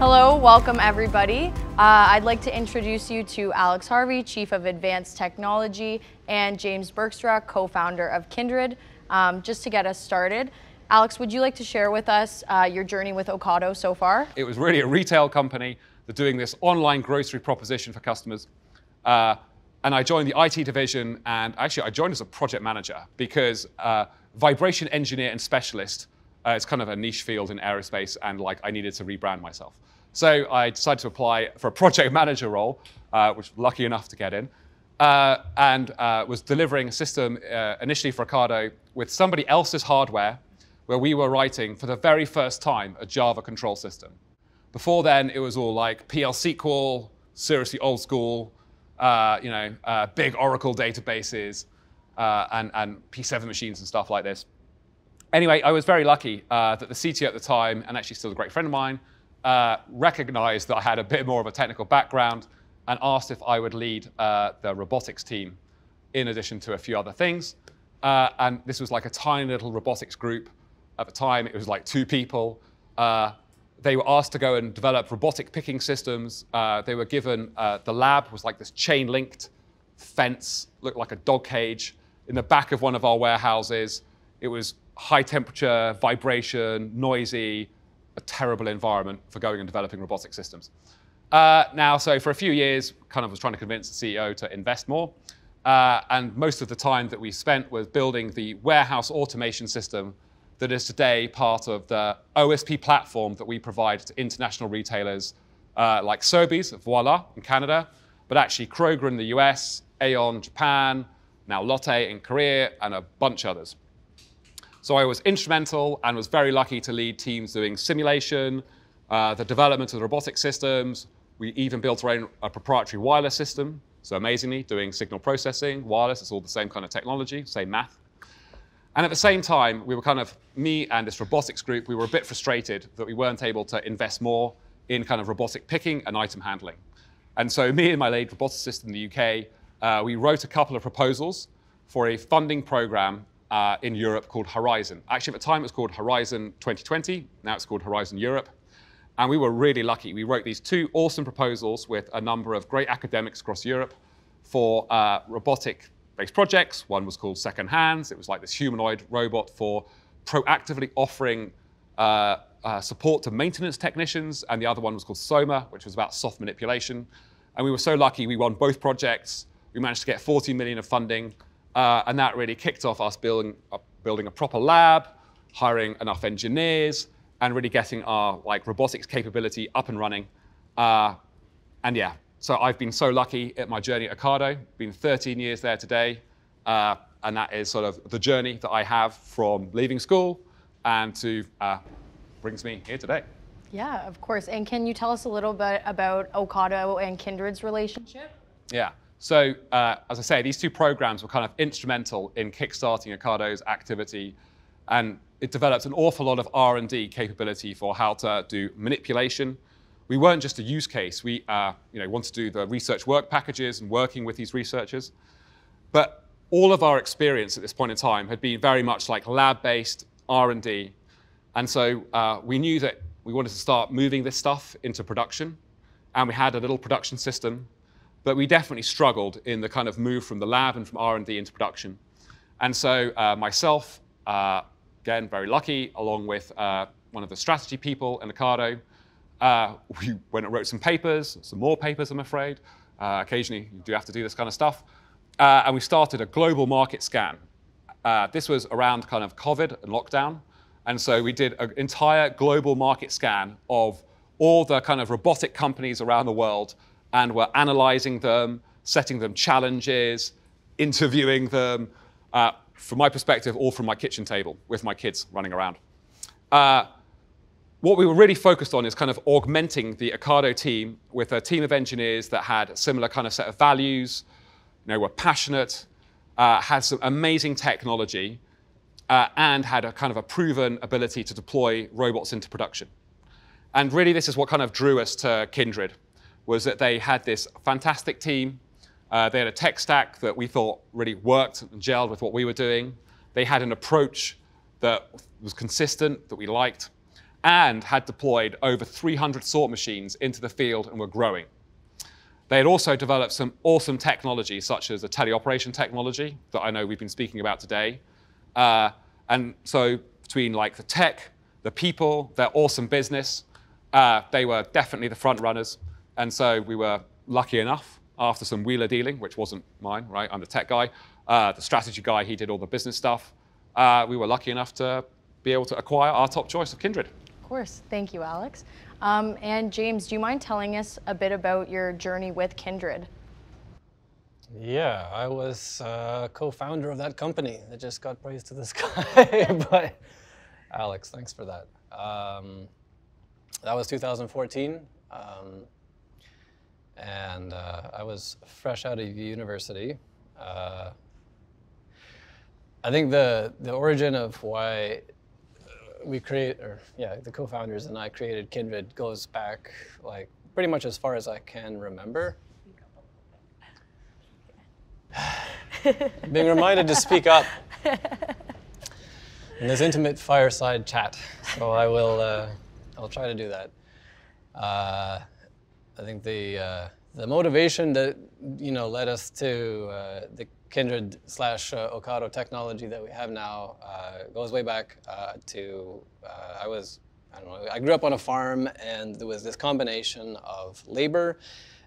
Hello, welcome everybody. I'd like to introduce you to Alex Harvey, Chief of Advanced Technology, and James Bergstra, co-founder of Kindred. Just to get us started, Alex, would you like to share with us your journey with Ocado so far? It was really a retail company that's doing this online grocery proposition for customers. And I joined the IT division, and actually I joined as a project manager because vibration engineer and specialist, it's kind of a niche field in aerospace, and I needed to rebrand myself. So I decided to apply for a project manager role, which was lucky enough to get in, and was delivering a system initially for Ocado with somebody else's hardware, where we were writing for the very first time a Java control system. Before then, it was all like PL SQL, seriously old school, big Oracle databases, and P7 machines and stuff like this. Anyway, I was very lucky that the CTO at the time, and actually still a great friend of mine, recognized that I had a bit more of a technical background and asked if I would lead the robotics team in addition to a few other things. And this was like a tiny little robotics group. At the time, it was like 2 people. They were asked to go and develop robotic picking systems. They were given, the lab was like this chain-linked fence, looked like a dog cage, in the back of one of our warehouses. It was high temperature, vibration, noisy, a terrible environment for going and developing robotic systems. So for a few years, kind of was trying to convince the CEO to invest more. And most of the time that we spent was building the warehouse automation system that is today part of the OSP platform that we provide to international retailers like Sobeys, Voila, in Canada, but actually Kroger in the US, Aeon, Japan, now Lotte in Korea, and a bunch others. So I was instrumental and was very lucky to lead teams doing simulation, the development of the robotic systems. We even built our own proprietary wireless system. So amazingly, doing signal processing, wireless, it's all the same kind of technology, same math. And at the same time, we were me and this robotics group, we were a bit frustrated that we weren't able to invest more in kind of robotic picking and item handling. And so me and my lead roboticist in the UK, we wrote a couple of proposals for a funding program in Europe called Horizon. Actually, at the time, it was called Horizon 2020. Now it's called Horizon Europe. And we were really lucky. We wrote these 2 awesome proposals with a number of great academics across Europe for robotic-based projects. One was called Second Hands. It was like this humanoid robot for proactively offering support to maintenance technicians. And the other one was called Soma, which was about soft manipulation. And we were so lucky. We won both projects. We managed to get 40 million of funding. And that really kicked off us building a proper lab, hiring enough engineers, and really getting our robotics capability up and running. So I've been so lucky at my journey at Ocado. Been 13 years there today, and that is sort of the journey that I have from leaving school and to brings me here today. Yeah, of course. And can you tell us a little bit about Ocado and Kindred's relationship? Yeah. So, as I say, these 2 programs were kind of instrumental in kickstarting Ocado's activity, and it developed an awful lot of R&D capability for how to do manipulation. We weren't just a use case. We wanted to do the research work packages and working with these researchers. But all of our experience at this point in time had been very much like lab-based R&D. And so we knew that we wanted to start moving this stuff into production, and we had a little production system. But we definitely struggled in the kind of move from the lab and from R&D into production. And so myself, again, very lucky, along with one of the strategy people in Ocado, we went and wrote some papers, some more papers, I'm afraid. Occasionally, you do have to do this kind of stuff. And we started a global market scan. This was around kind of COVID and lockdown. And so we did an entire global market scan of all the kind of robotic companies around the world, and we're analyzing them, setting them challenges, interviewing them, from my perspective, all from my kitchen table with my kids running around. What we were really focused on is kind of augmenting the Ocado team with a team of engineers that had a similar kind of set of values, were passionate, had some amazing technology, and had a kind of a proven ability to deploy robots into production. And really, this is what kind of drew us to Kindred, was that they had this fantastic team. They had a tech stack that we thought really worked and gelled with what we were doing. They had an approach that was consistent, that we liked. and had deployed over 300 sort machines into the field and were growing. They had also developed some awesome technology, such as the teleoperation technology that I know we've been speaking about today. And so between like the tech, the people, their awesome business, they were definitely the front runners. And so we were lucky enough, after some wheeler dealing, which wasn't mine, right? I'm the tech guy. The strategy guy, he did all the business stuff. We were lucky enough to be able to acquire our top choice of Kindred. Of course. Thank you, Alex. And James, do you mind telling us a bit about your journey with Kindred? Yeah, I was co-founder of that company that just got praised to the sky. But Alex, thanks for that. That was 2014. And I was fresh out of university. I think the origin of why the co-founders and I created Kindred goes back like pretty much as far as I can remember. Being reminded to speak up in this intimate fireside chat, so I'll try to do that. I think the motivation that led us to the Kindred / Ocado technology that we have now goes way back to I grew up on a farm, and there was this combination of labor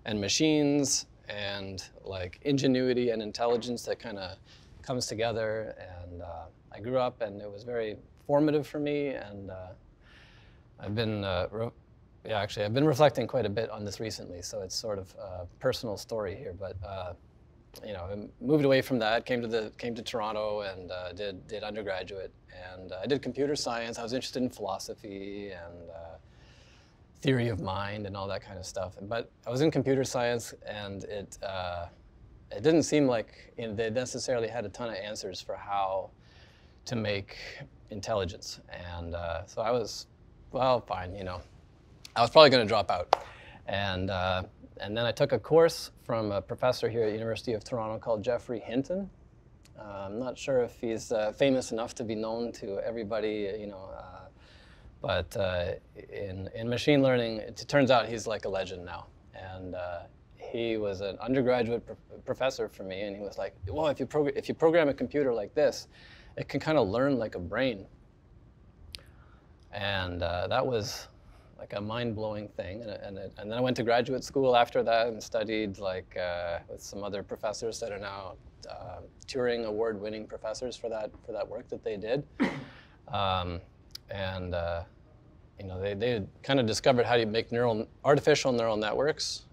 and machines and like ingenuity and intelligence that kind of comes together. And I grew up, and it was very formative for me. And I've been I've been reflecting quite a bit on this recently, so it's sort of a personal story here. But I moved away from that, came to Toronto, and did undergraduate, and I did computer science. I was interested in philosophy and theory of mind and all that kind of stuff. But I was in computer science, and it didn't seem like they necessarily had a ton of answers for how to make intelligence, and so I was, well, fine, I was probably going to drop out. And then I took a course from a professor here at the University of Toronto called Jeffrey Hinton. I'm not sure if he's famous enough to be known to everybody, but in machine learning, it turns out he's like a legend now. And he was an undergraduate professor for me, and he was like, well, if you program a computer like this, it can kind of learn like a brain. And that was like a mind-blowing thing, and then I went to graduate school after that and studied like with some other professors that are now Turing Award-winning professors for that work that they did, they kind of discovered how to make artificial neural networks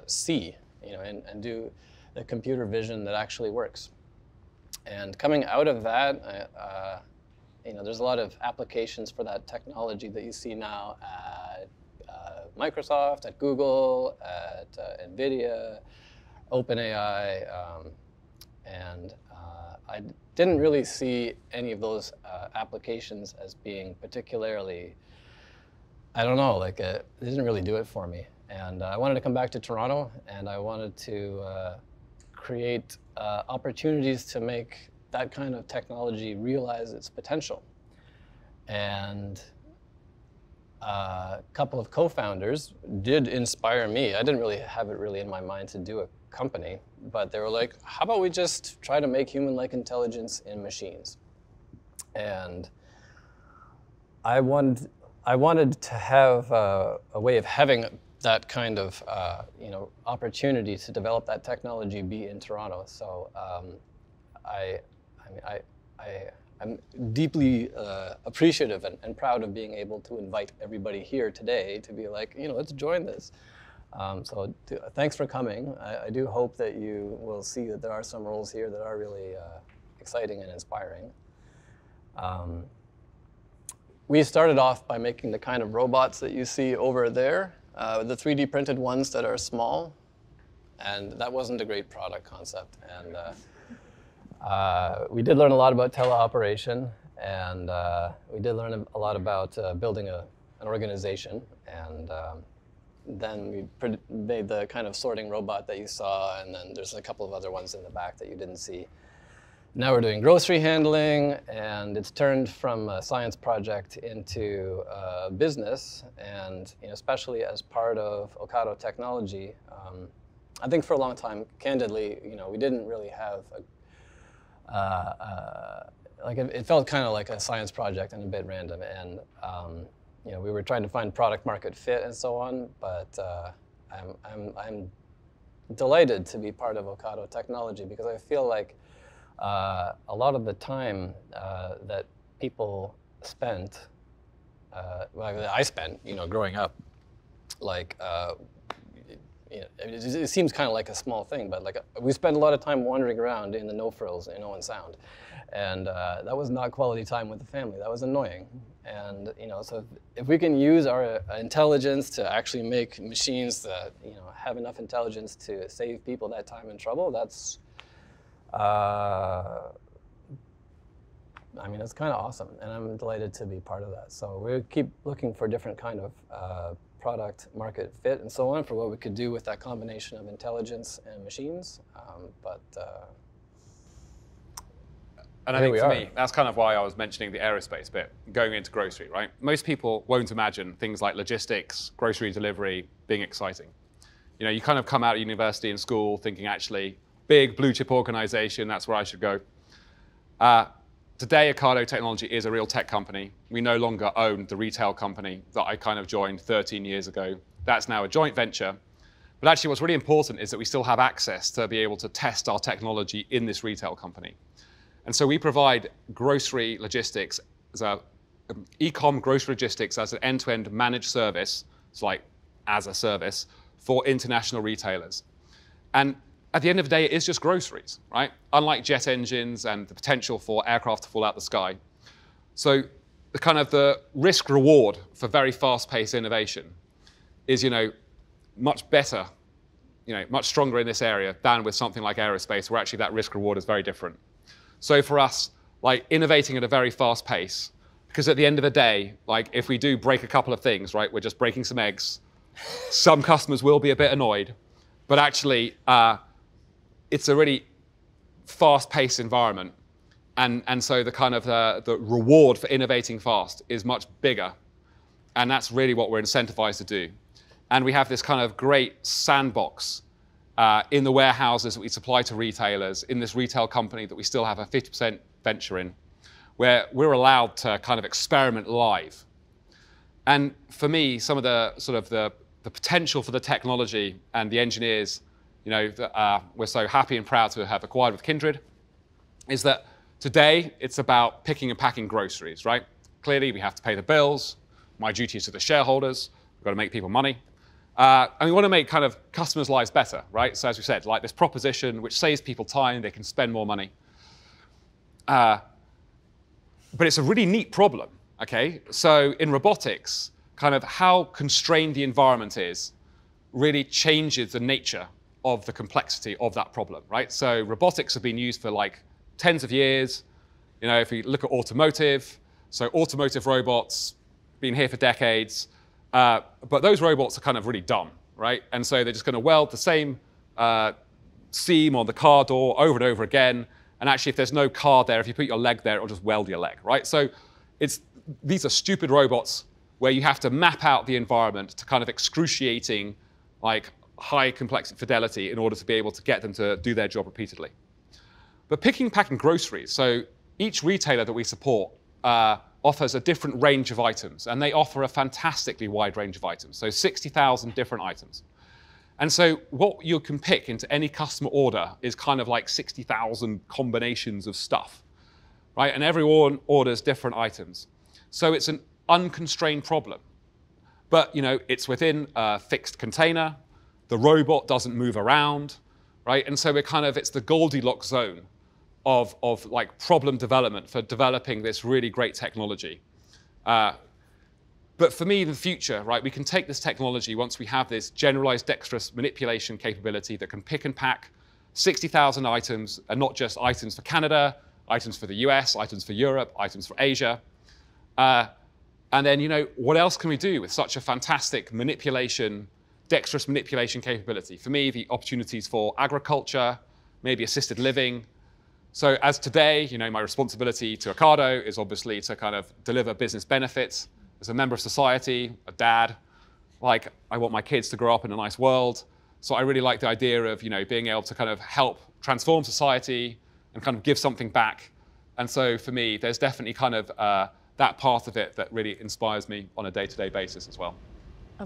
see, and do the computer vision that actually works. And coming out of that, there's a lot of applications for that technology that you see now at Microsoft, at Google, at NVIDIA, OpenAI, and I didn't really see any of those applications as being particularly, it didn't really do it for me. And I wanted to come back to Toronto, and I wanted to create opportunities to make that kind of technology realize its potential. And a couple of co-founders did inspire me. I didn't really have it in my mind to do a company, but they were like, how about we just try to make human-like intelligence in machines? And I wanted to have a way of having that kind of opportunity to develop that technology be in Toronto. So I'm deeply appreciative and proud of being able to invite everybody here today to be like, let's join this. Thanks for coming. I do hope that you will see that there are some roles here that are really exciting and inspiring. We started off by making the kind of robots that you see over there, the 3D printed ones that are small, and that wasn't a great product concept. And we did learn a lot about teleoperation, and we did learn a lot about building an organization. And then we made the kind of sorting robot that you saw, and then there's a couple of other ones in the back that you didn't see. now we're doing grocery handling, and it's turned from a science project into a business, and especially as part of Ocado Technology. I think for a long time, candidly, we didn't really have like it felt kind of like a science project and a bit random, and we were trying to find product market fit and so on. But I'm delighted to be part of Ocado Technology because I feel like a lot of the time that people spent, well, I spent, growing up, like. It seems kind of like a small thing, but like we spend a lot of time wandering around in the no-frills, in sound, and that was not quality time with the family. That was annoying, and so if we can use our intelligence to actually make machines that have enough intelligence to save people that time and trouble, that's I mean, it's kind of awesome, and I'm delighted to be part of that. So we keep looking for different kind of product market fit and so on for what we could do with that combination of intelligence and machines. And I think for me, that's kind of why I was mentioning the aerospace bit, going into grocery, right? Most people won't imagine things like logistics, grocery delivery being exciting. You kind of come out of university and school thinking, actually, big blue chip organization, that's where I should go. Today, Ocado Technology is a real tech company. We no longer own the retail company that I kind of joined 13 years ago. That's now a joint venture. But actually, what's really important is that we still have access to be able to test our technology in this retail company. And so we provide grocery logistics as e-com grocery logistics as an end-to-end managed service, it's like as a service, for international retailers. And at the end of the day, it is just groceries, right? Unlike jet engines and the potential for aircraft to fall out the sky. So the risk reward for very fast-paced innovation is, much better, much stronger in this area than with something like aerospace, where actually that risk reward is very different. So for us, like innovating at a very fast pace, because at the end of the day, like if we do break a couple of things, right, we're just breaking some eggs. Some customers will be a bit annoyed, but actually, it's a really fast-paced environment, and so the reward for innovating fast is much bigger, and that's really what we're incentivized to do. And we have this kind of great sandbox in the warehouses that we supply to retailers, in this retail company that we still have a 50% venture in, where we're allowed to kind of experiment live. And for me, some of the potential for the technology and the engineers we're so happy and proud to have acquired with Kindred, is that today it's about picking and packing groceries, right? Clearly, we have to pay the bills. My duty is to the shareholders. We've got to make people money. And we want to make kind of customers' lives better, right? So as we said, like this proposition which saves people time, they can spend more money. But it's a really neat problem, okay? So in robotics, kind of how constrained the environment is really changes the nature of the complexity of that problem, right? So robotics have been used for like tens of years. If we look at automotive, so automotive robots, been here for decades, but those robots are kind of really dumb, right? And so they're just going to weld the same seam on the car door over and over again. And actually, if there's no car there, if you put your leg there, it'll just weld your leg, right? So these are stupid robots where you have to map out the environment to kind of excruciating, like high complexity fidelity in order to be able to get them to do their job repeatedly. But picking and packing groceries, so each retailer that we support offers a different range of items, and they offer a fantastically wide range of items, so 60,000 different items. And so what you can pick into any customer order is kind of like 60,000 combinations of stuff, right? And everyone orders different items. So it's an unconstrained problem. But it's within a fixed container. The robot doesn't move around, right? And so it's the Goldilocks zone of like problem development for developing this really great technology. But for me, in the future, right, we can take this technology once we have this generalized dexterous manipulation capability that can pick and pack 60,000 items, and not just items for Canada, items for the US, items for Europe, items for Asia. And then, what else can we do with such a fantastic dexterous manipulation capability? For me, the opportunities for agriculture, maybe assisted living, So as today, my responsibility to Ocado is obviously to kind of deliver business benefits as a member of society, a dad. Like, I want my kids to grow up in a nice world. So I really like the idea of, being able to kind of help transform society and kind of give something back. And so for me, there's definitely kind of that part of it that really inspires me on a day-to-day basis as well.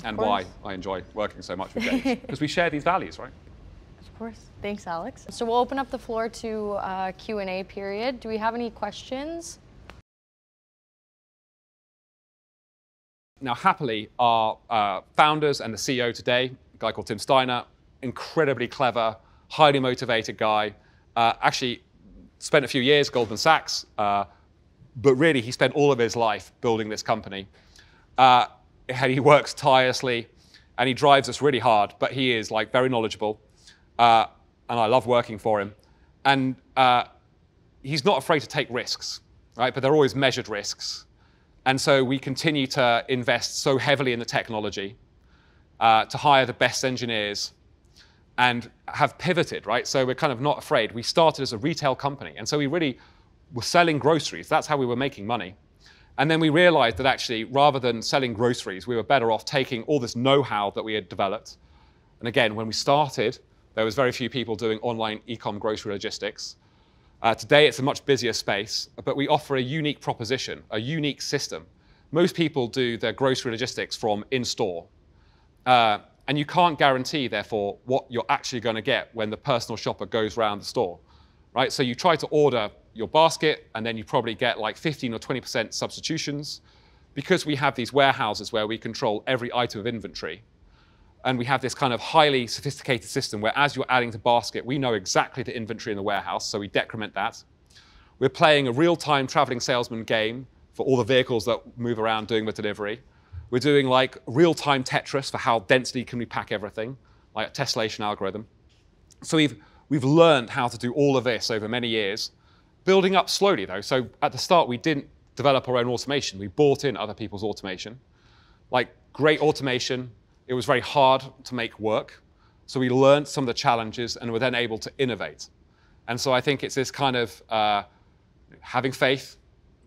And why I enjoy working so much with James, because we share these values, right? Of course. Thanks, Alex. So we'll open up the floor to Q&A period. Do we have any questions? Now, happily, our founders and the CEO today, a guy called Tim Steiner, incredibly clever, highly motivated guy, actually spent a few years at Goldman Sachs, but really he spent all of his life building this company. He works tirelessly and he drives us really hard, but he is like very knowledgeable. And I love working for him. And he's not afraid to take risks, right? But they're always measured risks. And so we continue to invest so heavily in the technology, to hire the best engineers, and have pivoted, right? So we're kind of not afraid. We started as a retail company, and so we really were selling groceries. That's how we were making money. And then we realized that actually, rather than selling groceries, we were better off taking all this know-how that we had developed. And again, when we started, there was very few people doing online e-com grocery logistics. Today, it's a much busier space, but we offer a unique proposition, a unique system. Most people do their grocery logistics from in-store. And you can't guarantee, therefore, what you're actually going to get when the personal shopper goes around the store, right? So you try to order your basket, and then you probably get like 15 or 20% substitutions. Because we have these warehouses where we control every item of inventory, and we have this kind of highly sophisticated system where as you're adding to basket, we know exactly the inventory in the warehouse, so we decrement that. We're playing a real-time traveling salesman game for all the vehicles that move around doing the delivery. We're doing like real-time Tetris for how densely can we pack everything, like a tessellation algorithm. So we've learned how to do all of this over many years, building up slowly though. So at the start, we didn't develop our own automation. We bought in other people's automation. Like great automation, it was very hard to make work. So we learned some of the challenges and were then able to innovate. And so I think it's this kind of having faith,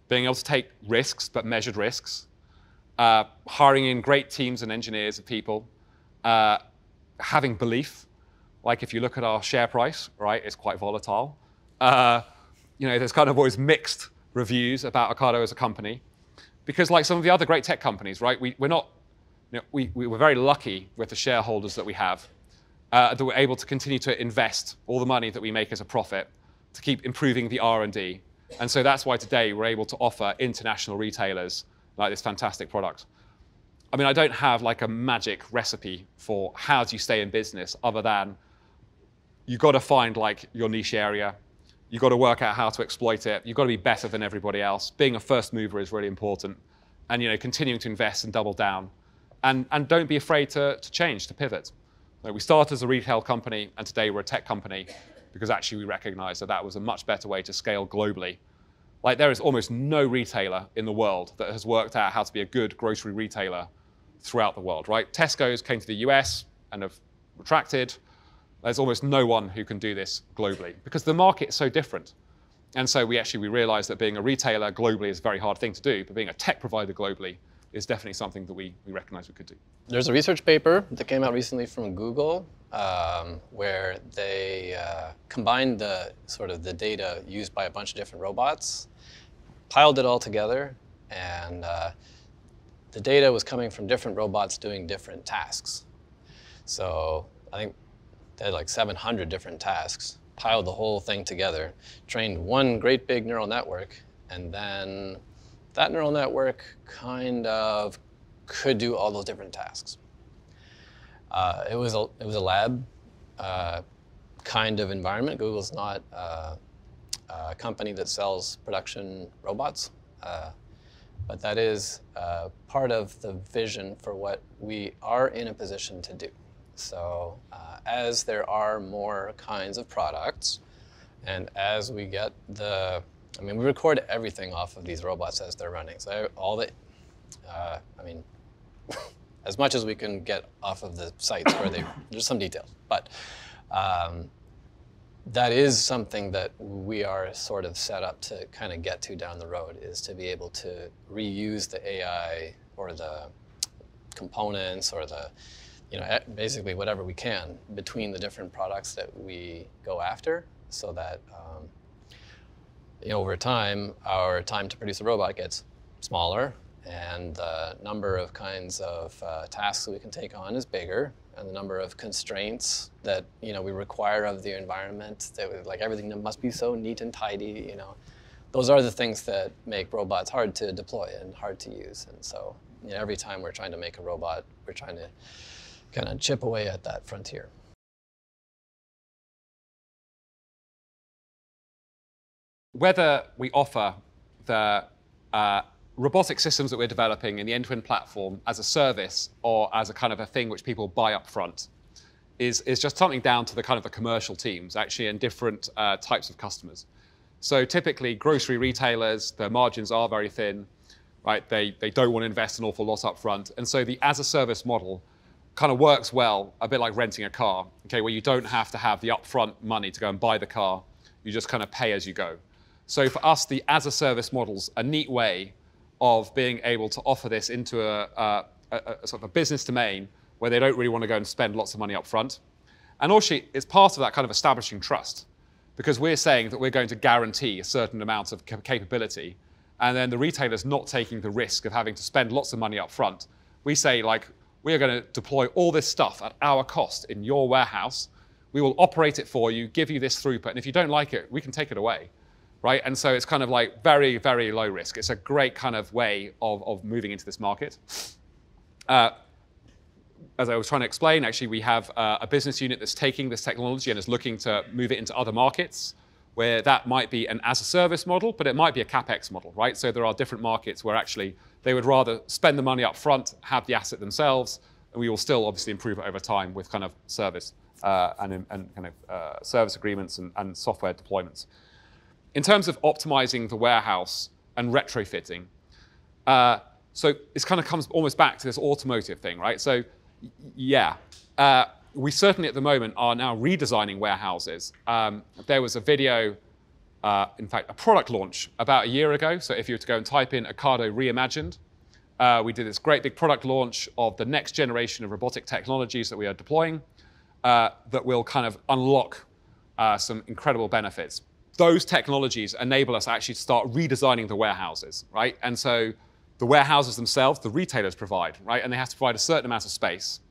being able to take risks, but measured risks, hiring in great teams and engineers of people, having belief. Like if you look at our share price, right, it's quite volatile. There's kind of always mixed reviews about Ocado as a company, because like some of the other great tech companies, right, we were very lucky with the shareholders that we have, that we're able to continue to invest all the money that we make as a profit to keep improving the R&D. And so that's why today we're able to offer international retailers like this fantastic product. I mean, I don't have like a magic recipe for how do you stay in business other than you've got to find like your niche area. You've got to work out how to exploit it. You've got to be better than everybody else. Being a first mover is really important. And continuing to invest and double down. And don't be afraid to change, to pivot. We started as a retail company, and today we're a tech company, because actually we recognize that that was a much better way to scale globally. Like there is almost no retailer in the world that has worked out how to be a good grocery retailer throughout the world, right? Tesco's came to the US and have retracted. There's almost no one who can do this globally because the market is so different. And so we realized that being a retailer globally is a very hard thing to do, but being a tech provider globally is definitely something that we recognize we could do. There's a research paper that came out recently from Google where they combined the data used by a bunch of different robots, piled it all together, and the data was coming from different robots doing different tasks. So I think they had like 700 different tasks, piled the whole thing together, trained one great big neural network, and then that neural network kind of could do all those different tasks. It was a lab kind of environment. Google's not a company that sells production robots, but that is part of the vision for what we are in a position to do. So as there are more kinds of products, and as we get we record everything off of these robots as they're running. So as much as we can get off of the sites where there's some details. But that is something that we are sort of set up to kind of get to down the road, is to be able to reuse the AI or the components or the, basically whatever we can between the different products that we go after, so that over time, our time to produce a robot gets smaller, and the number of kinds of tasks that we can take on is bigger, and the number of constraints that we require of the environment, that like everything that must be so neat and tidy, those are the things that make robots hard to deploy and hard to use. And so every time we're trying to make a robot, we're trying to kind of chip away at that frontier. Whether we offer the robotic systems that we're developing in the end-to-end platform as a service or as a kind of a thing which people buy up front is just something down to the kind of the commercial teams actually and different types of customers. So typically grocery retailers, their margins are very thin, right? They don't want to invest an awful lot up front. And so the as a service model kind of works well, a bit like renting a car, okay, where you don't have to have the upfront money to go and buy the car. You just kind of pay as you go. So for us, the as a service model's a neat way of being able to offer this into a sort of a business domain where they don't really want to go and spend lots of money up front. And also, it's part of that kind of establishing trust, because we're saying that we're going to guarantee a certain amount of capability, and then the retailer's not taking the risk of having to spend lots of money up front. We say, like, we are going to deploy all this stuff at our cost in your warehouse. We will operate it for you, give you this throughput, and if you don't like it, we can take it away. Right? And so it's kind of like very, very low risk. It's a great kind of way of moving into this market. As I was trying to explain, actually, we have a business unit that's taking this technology and is looking to move it into other markets, where that might be an as-a-service model, but it might be a CapEx model, right? So there are different markets where actually they would rather spend the money up front, have the asset themselves, and we will still obviously improve it over time with kind of service and kind of service agreements and software deployments. In terms of optimizing the warehouse and retrofitting, so this kind of comes almost back to this automotive thing, right? So yeah, we certainly at the moment are now redesigning warehouses. There was a video, in fact, a product launch about a year ago. So if you were to go and type in Ocado Reimagined, we did this great big product launch of the next generation of robotic technologies that we are deploying that will kind of unlock some incredible benefits. Those technologies enable us actually to start redesigning the warehouses, right? And so the warehouses themselves, the retailers provide, right? And they have to provide a certain amount of space.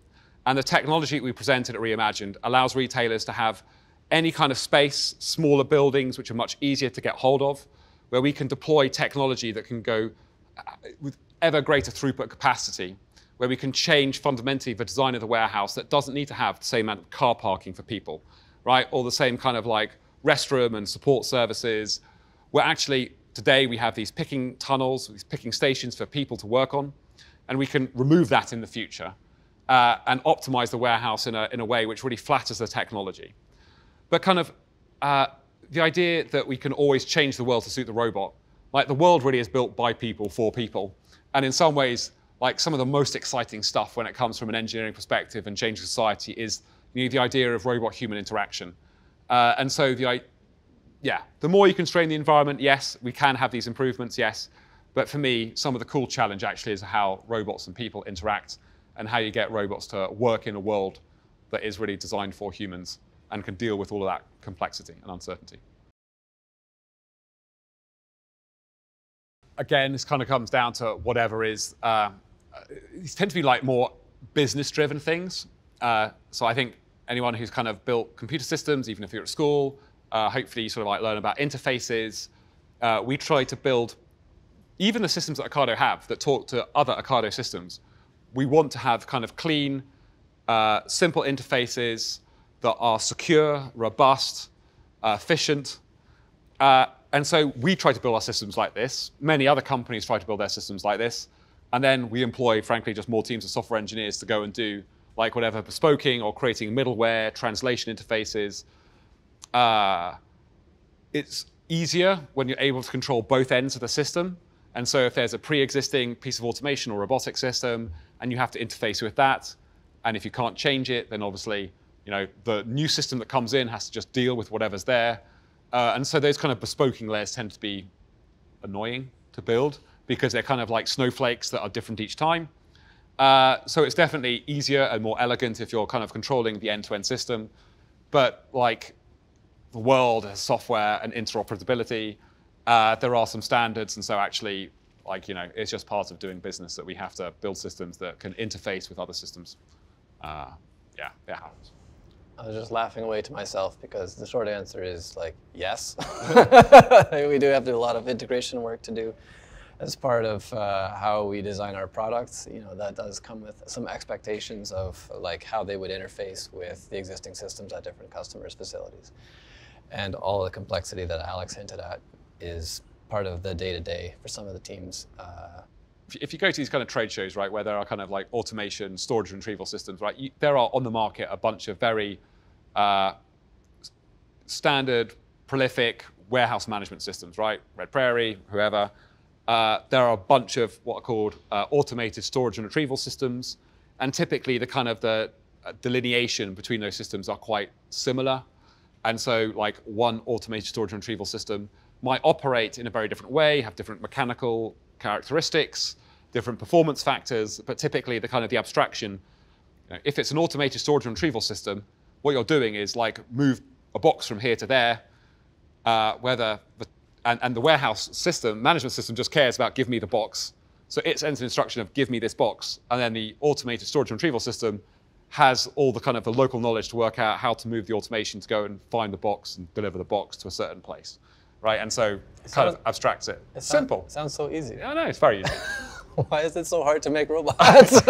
And the technology we presented at Reimagined allows retailers to have any kind of space, smaller buildings, which are much easier to get hold of, where we can deploy technology that can go with ever greater throughput capacity, where we can change fundamentally the design of the warehouse that doesn't need to have the same amount of car parking for people, right? Or the same kind of like restroom and support services, where actually today we have these picking tunnels, these picking stations for people to work on, and we can remove that in the future and optimize the warehouse in a way which really flatters the technology. But kind of the idea that we can always change the world to suit the robot, like the world really is built by people for people, and in some ways, like some of the most exciting stuff when it comes from an engineering perspective and changing society is the idea of robot-human interaction. And so the more you constrain the environment, yes, we can have these improvements, yes. But for me, some of the cool challenge actually is how robots and people interact and how you get robots to work in a world that is really designed for humans and can deal with all of that complexity and uncertainty. Again, this kind of comes down to whatever is, these tend to be like more business-driven things. So I think anyone who's kind of built computer systems, even if you're at school, hopefully you sort of like learn about interfaces. We try to build, even the systems that Ocado have that talk to other Ocado systems, we want to have kind of clean, simple interfaces that are secure, robust, efficient. And so we try to build our systems like this. Many other companies try to build their systems like this. And then we employ, frankly, just more teams of software engineers to go and do like whatever bespoking or creating middleware, translation interfaces. It's easier when you're able to control both ends of the system. And so if there's a pre-existing piece of automation or robotic system and you have to interface with that, and if you can't change it, then obviously the new system that comes in has to just deal with whatever's there. And so those kind of bespoking layers tend to be annoying to build because they're kind of like snowflakes that are different each time. So it's definitely easier and more elegant if you're kind of controlling the end-to-end system. But like the world has software and interoperability, there are some standards. And so actually, like, it's just part of doing business that we have to build systems that can interface with other systems. Yeah, it happens. I was just laughing away to myself because the short answer is like, yes. We do have a lot of integration work to do as part of how we design our products. That does come with some expectations of like how they would interface with the existing systems at different customers' facilities. And all the complexity that Alex hinted at is part of the day-to-day for some of the teams. If you go to these kind of trade shows, right, where there are kind of like automation, storage and retrieval systems, right, there are on the market a bunch of very standard, prolific warehouse management systems, right? Red Prairie, whoever. There are a bunch of what are called automated storage and retrieval systems, and typically the kind of the delineation between those systems are quite similar. And so, like, one automated storage and retrieval system might operate in a very different way, have different mechanical characteristics, different performance factors, but typically the kind of the abstraction, if it's an automated storage and retrieval system, what you're doing is like move a box from here to there, and the warehouse system, management system just cares about give me the box. So it sends an instruction of give me this box, and then the automated storage and retrieval system has all the kind of the local knowledge to work out how to move the automation to go and find the box and deliver the box to a certain place, right? And so it kind of abstracts it. It's simple. It sounds so easy. Yeah, I know, it's very easy. Why is it so hard to make robots?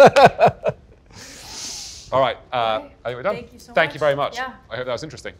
All right, I think we're done. Thank you so much. Thank you very much. Yeah. I hope that was interesting.